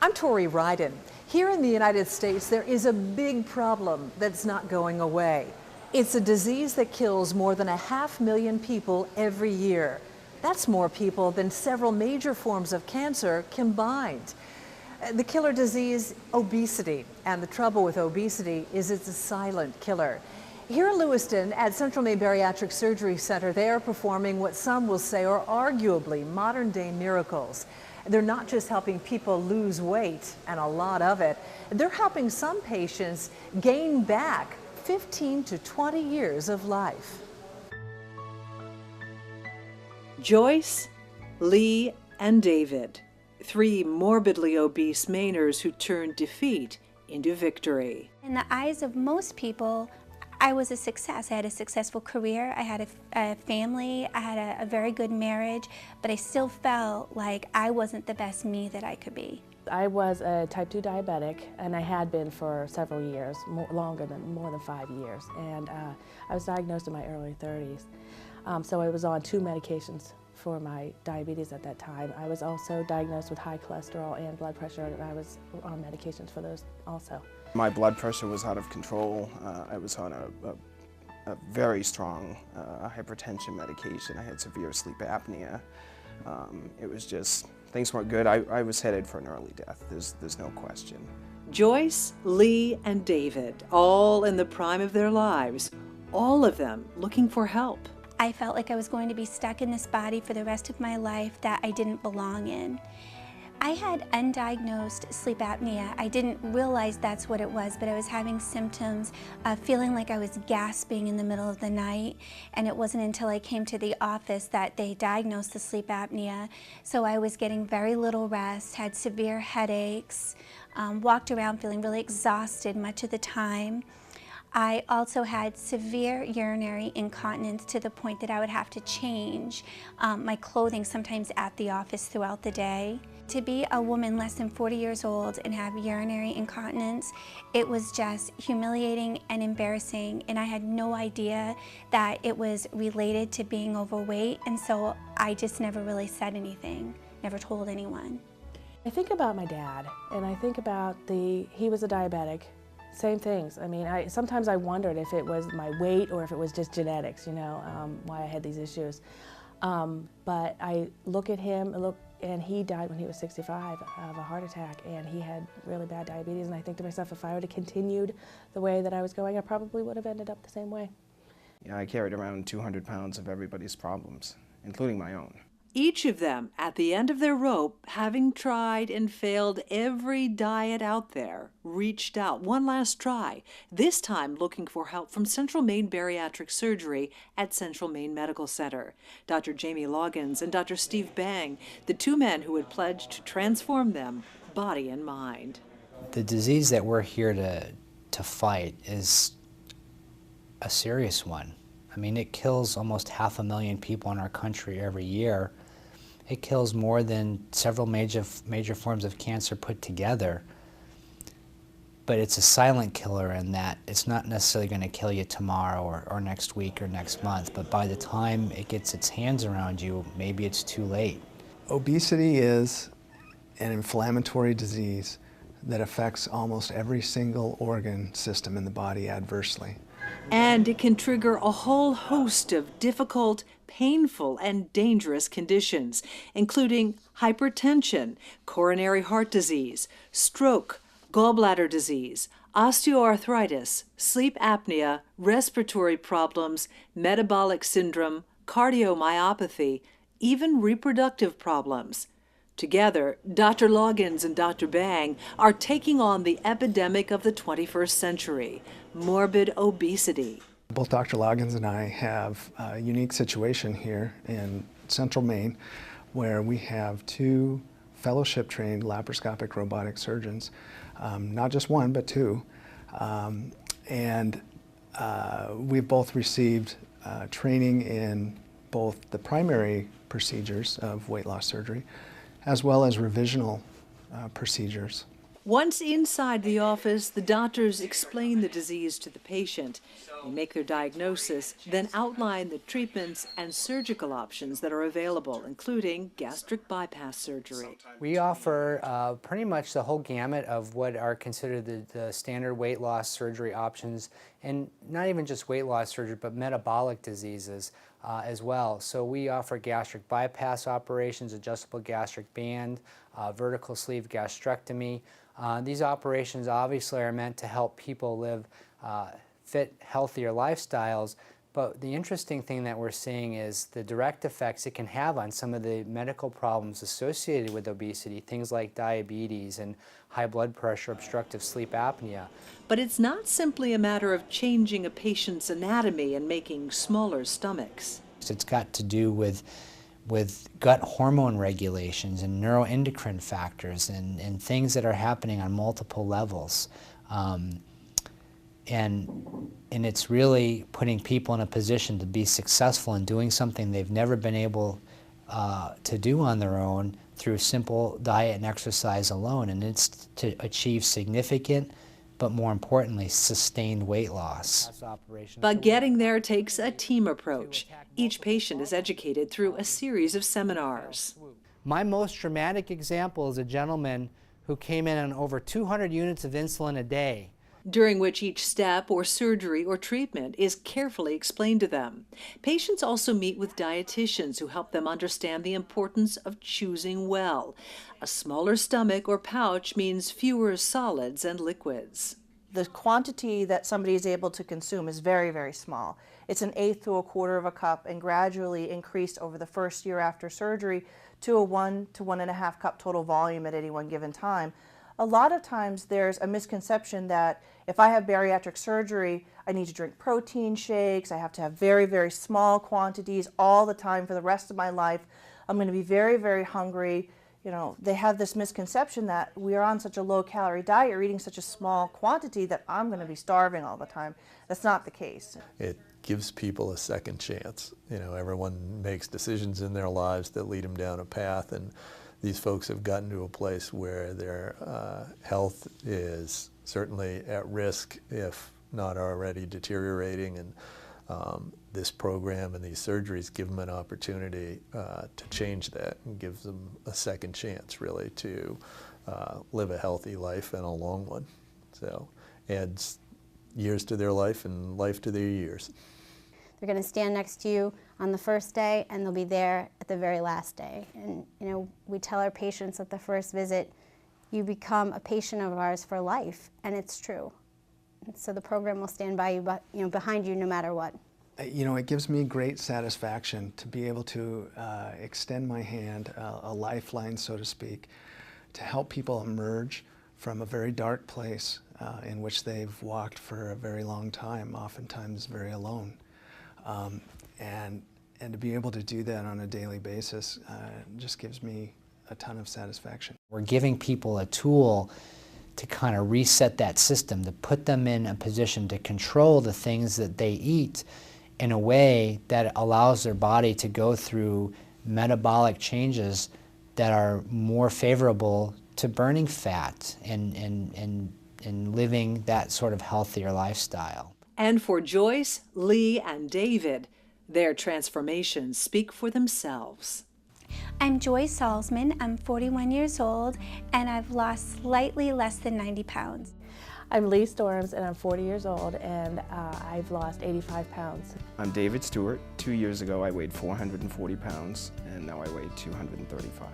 I'm Tori Ryden. Here in the United States, there is a big problem that's not going away. It's a disease that kills more than 500,000 people every year. That's more people than several major forms of cancer combined. The killer disease, obesity. And the trouble with obesity is it's a silent killer. Here in Lewiston at Central Maine Bariatrics Surgery Center, they are performing what some will say are arguably modern-day miracles. They're not just helping people lose weight, and a lot of it, they're helping some patients gain back 15 to 20 years of life. Joyce, Lee, and David, three morbidly obese Mainers who turned defeat into victory. In the eyes of most people, I was a success. I had a successful career, I had a family, I had a very good marriage, but I still felt like I wasn't the best me that I could be. I was a type 2 diabetic, and I had been for several years, more than 5 years, and I was diagnosed in my early 30s. So I was on 2 medications for my diabetes at that time. I was also diagnosed with high cholesterol and blood pressure, and I was on medications for those also. My blood pressure was out of control. I was on a very strong hypertension medication. I had severe sleep apnea. It was just, things weren't good. I was headed for an early death, there's no question. Joyce, Lee, and David, all in the prime of their lives, all of them looking for help. I felt like I was going to be stuck in this body for the rest of my life that I didn't belong in. I had undiagnosed sleep apnea. I didn't realize that's what it was, but I was having symptoms of feeling like I was gasping in the middle of the night, and it wasn't until I came to the office that they diagnosed the sleep apnea. So I was getting very little rest, had severe headaches, walked around feeling really exhausted much of the time. I also had severe urinary incontinence to the point that I would have to change my clothing sometimes at the office throughout the day. To be a woman less than 40 years old and have urinary incontinence, it was just humiliating and embarrassing, and I had no idea that it was related to being overweight, and so I just never really said anything, never told anyone. I think about my dad, and I think about he was a diabetic. Same things. I mean, sometimes I wondered if it was my weight or if it was just genetics, you know, why I had these issues. But I look at him, and he died when he was 65 of a heart attack, and he had really bad diabetes, and I think to myself, if I would have continued the way that I was going, I probably would have ended up the same way. Yeah, I carried around 200 pounds of everybody's problems, including my own. Each of them, at the end of their rope, having tried and failed every diet out there, reached out one last try, this time looking for help from Central Maine Bariatric Surgery at Central Maine Medical Center. Dr. Jamie Loggins and Dr. Steve Bang, the two men who had pledged to transform them, body and mind. The disease that we're here to fight is a serious one. I mean, it kills almost 500,000 people in our country every year. It kills more than several major forms of cancer put together. But it's a silent killer in that it's not necessarily going to kill you tomorrow or next week or next month, but by the time it gets its hands around you, maybe it's too late. Obesity is an inflammatory disease that affects almost every single organ system in the body adversely. And it can trigger a whole host of difficult, painful, and dangerous conditions, including hypertension, coronary heart disease, stroke, gallbladder disease, osteoarthritis, sleep apnea, respiratory problems, metabolic syndrome, cardiomyopathy, even reproductive problems. Together, Dr. Loggins and Dr. Bang are taking on the epidemic of the 21st century, morbid obesity. Both Dr. Loggins and I have a unique situation here in Central Maine where we have 2 fellowship-trained laparoscopic robotic surgeons, not just one, but 2. We've both received training in both the primary procedures of weight loss surgery as well as revisional procedures. Once inside the office, the doctors explain the disease to the patient. They make their diagnosis, then outline the treatments and surgical options that are available, including gastric bypass surgery. We offer pretty much the whole gamut of what are considered the standard weight loss surgery options, and not even just weight loss surgery, but metabolic diseases as well. So we offer gastric bypass operations, adjustable gastric band, vertical sleeve gastrectomy. These operations obviously are meant to help people live fit, healthier lifestyles, but the interesting thing that we're seeing is the direct effects it can have on some of the medical problems associated with obesity, things like diabetes and high blood pressure, obstructive sleep apnea. But it's not simply a matter of changing a patient's anatomy and making smaller stomachs. It's got to do with gut hormone regulations and neuroendocrine factors and things that are happening on multiple levels. And it's really putting people in a position to be successful in doing something they've never been able to do on their own through simple diet and exercise alone. And it's to achieve significant, but more importantly, sustained weight loss. But getting there takes a team approach. Each patient is educated through a series of seminars. My most dramatic example is a gentleman who came in on over 200 units of insulin a day, during which each step or surgery or treatment is carefully explained to them. Patients also meet with dietitians who help them understand the importance of choosing well. A smaller stomach or pouch means fewer solids and liquids. The quantity that somebody is able to consume is very, very small. It's an eighth to a quarter of a cup and gradually increased over the first year after surgery to a 1 to 1.5 cup total volume at any one given time. A lot of times there's a misconception that if I have bariatric surgery, I need to drink protein shakes, I have to have very, very small quantities all the time for the rest of my life. I'm going to be very, very hungry. You know, they have this misconception that we are on such a low-calorie diet, you're eating such a small quantity that I'm going to be starving all the time. That's not the case. It gives people a second chance. You know, everyone makes decisions in their lives that lead them down a path, and these folks have gotten to a place where their health is certainly at risk, if not already deteriorating, and this program and these surgeries give them an opportunity to change that and gives them a second chance, really, to live a healthy life and a long one. So adds years to their life and life to their years. They're going to stand next to you on the first day, and they'll be there at the very last day. And we tell our patients at the first visit, you become a patient of ours for life, and it's true. And so the program will stand by you, but behind you no matter what. It gives me great satisfaction to be able to extend my hand, a lifeline, so to speak, to help people emerge from a very dark place in which they've walked for a very long time, oftentimes very alone. And to be able to do that on a daily basis just gives me a ton of satisfaction. We're giving people a tool to kind of reset that system, to put them in a position to control the things that they eat in a way that allows their body to go through metabolic changes that are more favorable to burning fat and living that sort of healthier lifestyle. And for Joyce, Lee, and David, their transformations speak for themselves. I'm Joyce Salzman. I'm 41 years old, and I've lost slightly less than 90 pounds. I'm Lee Storms, and I'm 40 years old, and I've lost 85 pounds. I'm David Stewart. 2 years ago I weighed 440 pounds, and now I weigh 235.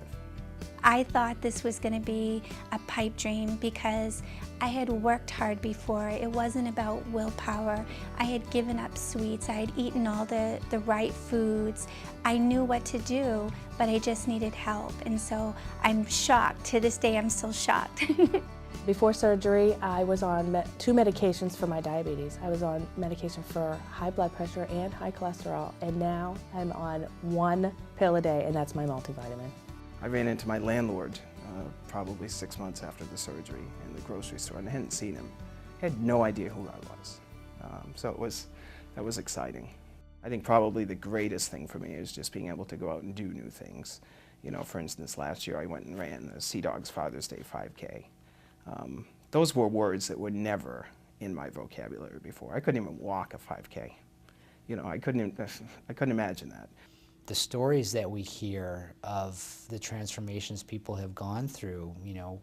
I thought this was going to be a pipe dream because I had worked hard before. It wasn't about willpower. I had given up sweets. I had eaten all the right foods. I knew what to do, but I just needed help. And so I'm shocked. To this day, I'm still shocked. Before surgery, I was on 2 medications for my diabetes. I was on medication for high blood pressure and high cholesterol, and now I'm on 1 pill a day, and that's my multivitamin. I ran into my landlord probably 6 months after the surgery in the grocery store, and I hadn't seen him. I had no idea who I was. So that was exciting. I think probably the greatest thing for me is just being able to go out and do new things. For instance, last year I went and ran the Sea Dogs Father's Day 5K. Those were words that were never in my vocabulary before. I couldn't even walk a 5K. You know, I couldn't imagine that. The stories that we hear of the transformations people have gone through, you know,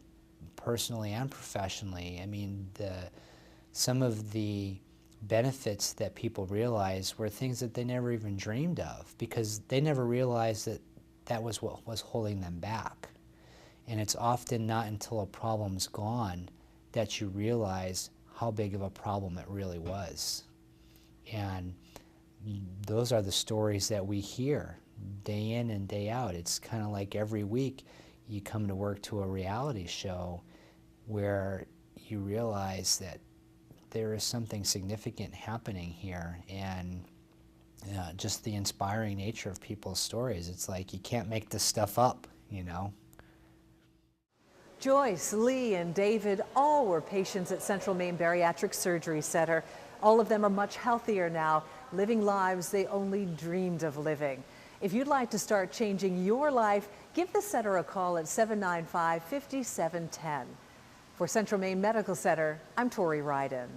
personally and professionally, I mean, some of the benefits that people realize were things that they never even dreamed of, because they never realized that that was what was holding them back. And it's often not until a problem's gone that you realize how big of a problem it really was. And those are the stories that we hear day in and day out. It's kind of like every week you come to work to a reality show where you realize that there is something significant happening here, and just the inspiring nature of people's stories. It's like you can't make this stuff up, you know. Joyce, Lee, and David all were patients at Central Maine Bariatrics Surgery Center. All of them are much healthier now, living lives they only dreamed of living. If you'd like to start changing your life, give the center a call at 795-5710. For Central Maine Medical Center, I'm Tori Ryden.